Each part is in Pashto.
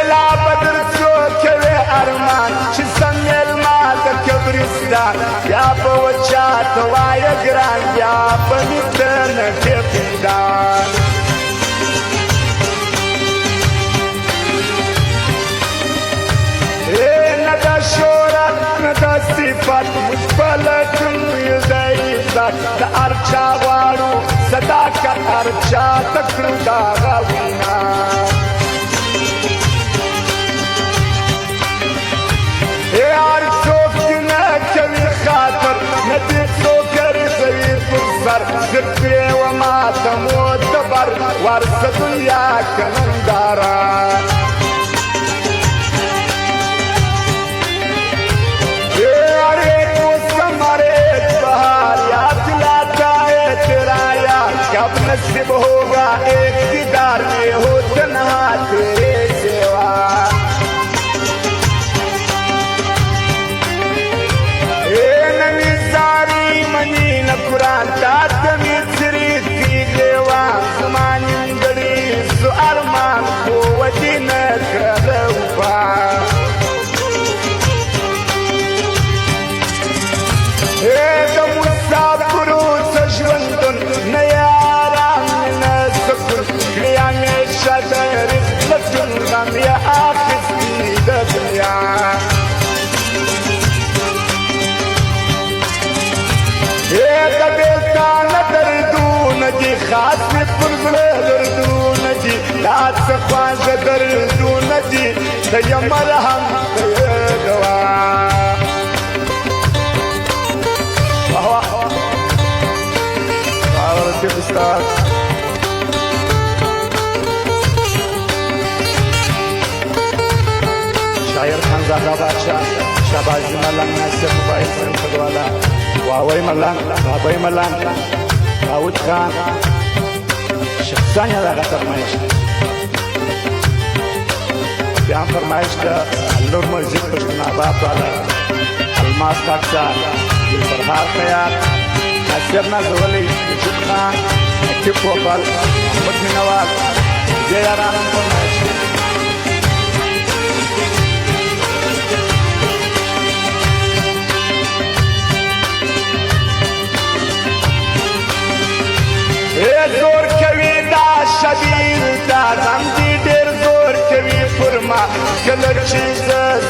لا بدر سوكوي أرمان شسن المال كبرستان يا بوجات وايا جران يا بنتن كبدان ندا شورت ندا صفات مجبلتن يزيزات دا أرچا وارو صداقت أرچا تکرو دا غونا یار سوک دینا کوي خاطر ندی سوکر زوی فرسر دفری و ماتم و دبر ورس دنیا کنندارا कब नसीब होगा एक दीदार में हो तन्हा तेरे सेवा नमी सारी मनी न कुरान तातमी सिरी की देवा सुमानी गड़ी सु अरमान को वदीन करवा मुसाफिरो सजवंतन नया شدر لتنغم يا آخذ بيد الدنيا يا قبلتان دردون دي خاصمت فرزله دردون دي لا تسخوان دردون دي تيمرهم تيدوا رتب استاذ شاعر خانزاده بادشاه شابازی ملنگ ناصر فایز خدوالا واوی ملنگ بابای ملنگ داود خان شخصانی دغه فرمایش بیا فرمایش ده نور مسجد پښتون آباد والا الماس کاکسا فرهاد خیاط ناصر نازولی وجود خان اکیب پوپل محمد مینوال زیاران فرمایش زور کوي دا شبیر دا زم دي ډېر زور کوي فرما کله چې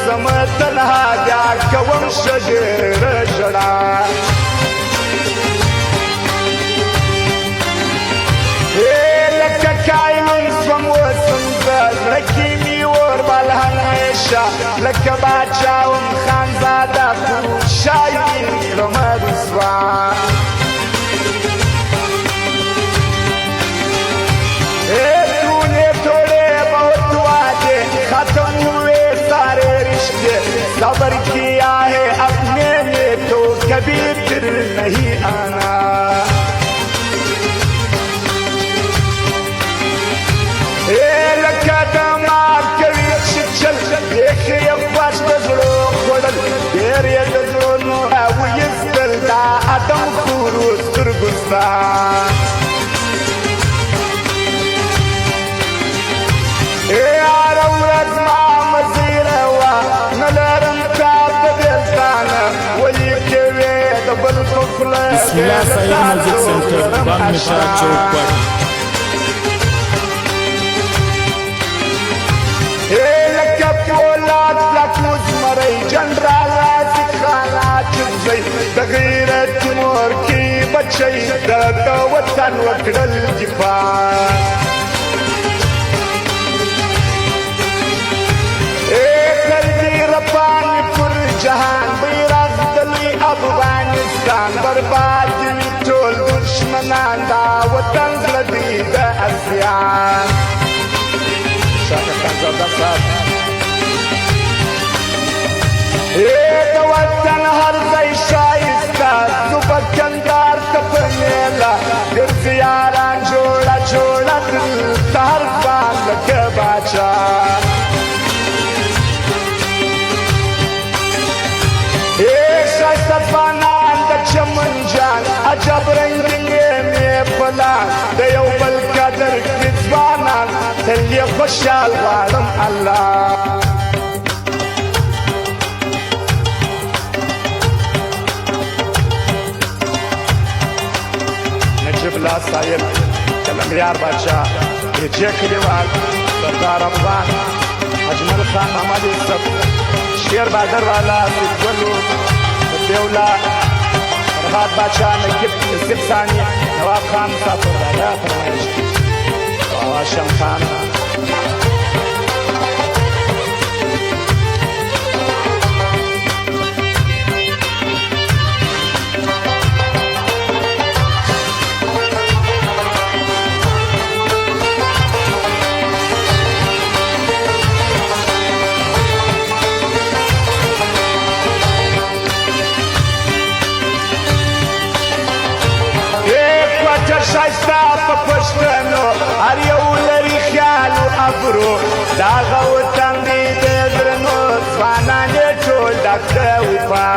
زم تنها بیا کوم شجر ژړا لکه کاینون سوم وسم زړه کې مې اور بل همیشه لکه باچاوم خانزاده شاعري کړم رسوا खत्म हुए सारे रिश्ते सबर किया है अपने में तो कभी फिर नहीं आना لکه د مار کوي چل یخ یې پاس د زړه خوړل ډېر یې د زړونو ویستل دا ادم خورو سترګو ستا بسم الله سایر میوزک سنٹر بام نشاد چوک پر لکه پولاد لکوز مری جنرال رازق خانا چنزی د غیرت مور کی بچی د وطن وکړل دفاع جهان بیرغ دلی افغانستان برباد وی ټول دشمنان دا وطن زړه د اسیان شاته خانزاده صاحب د وطن هر ځای شایسته صوبکندار ته په میله ګرځي یاران جوړه جوړه دلته هر خان لکه باچا سفانان د چمن جان عجب رنگینګې مې پلان د یو بل قدر کې ځوانان تل يا خوشحال غواړم الله نجيب الله صاحب کلمیار بادشاہ جے کلیوال سردار افغان اجمل خان محمد یوسف شیر بادر والا ګلو دیولا فرهاد بادشاہ نقیب نصیب ثانی نواب خان مسافر دادا فرمایش هاشم خان شایسته په پښتنو هر یو لري خیال و ابرو د هغه وطن دی د درنو ځوانان یې ټول ډک د وفا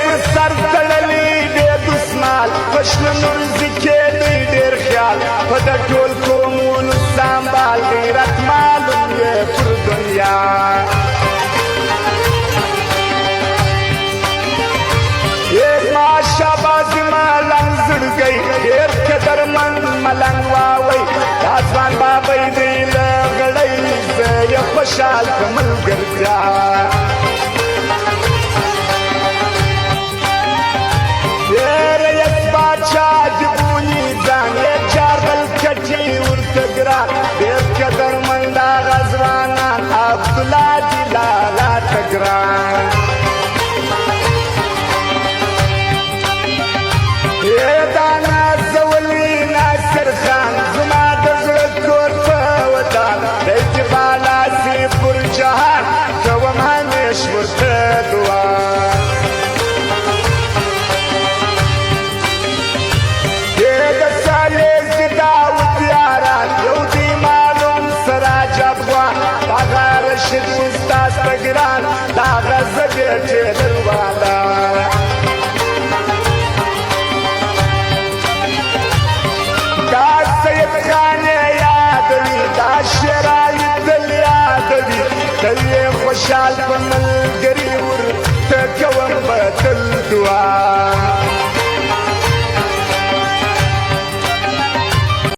پر سر تړلی دی دسمال په شنه نورزي کې دی ډېر خیال په د ټول قومونو سمبال غیرت معلوم یې پر دنیا شاباز ملنګ زړګی ډېر قدرمند ملنګ واوی دا ځوان بابی دی له غړۍ زه یې خوشحال په ملګرتیا ډېر یې باچا د بوني ځان یې جاربل کټي ورته ګران ډېر قدرمند هغه ځوانان عبدالله دي لالا ته ګران دانا زولی ناصر خان زما د زړه کور په وطن دی چې بالا سي پر جهان کوم همیش ورته دعا د سالیز د داود یاران یو دی معلوم سراج افغان هغه رشید استاذ ته ګران د هغه زګې ټیلر والا تلې خوشحال په ملګري ورته کوم به تل دعا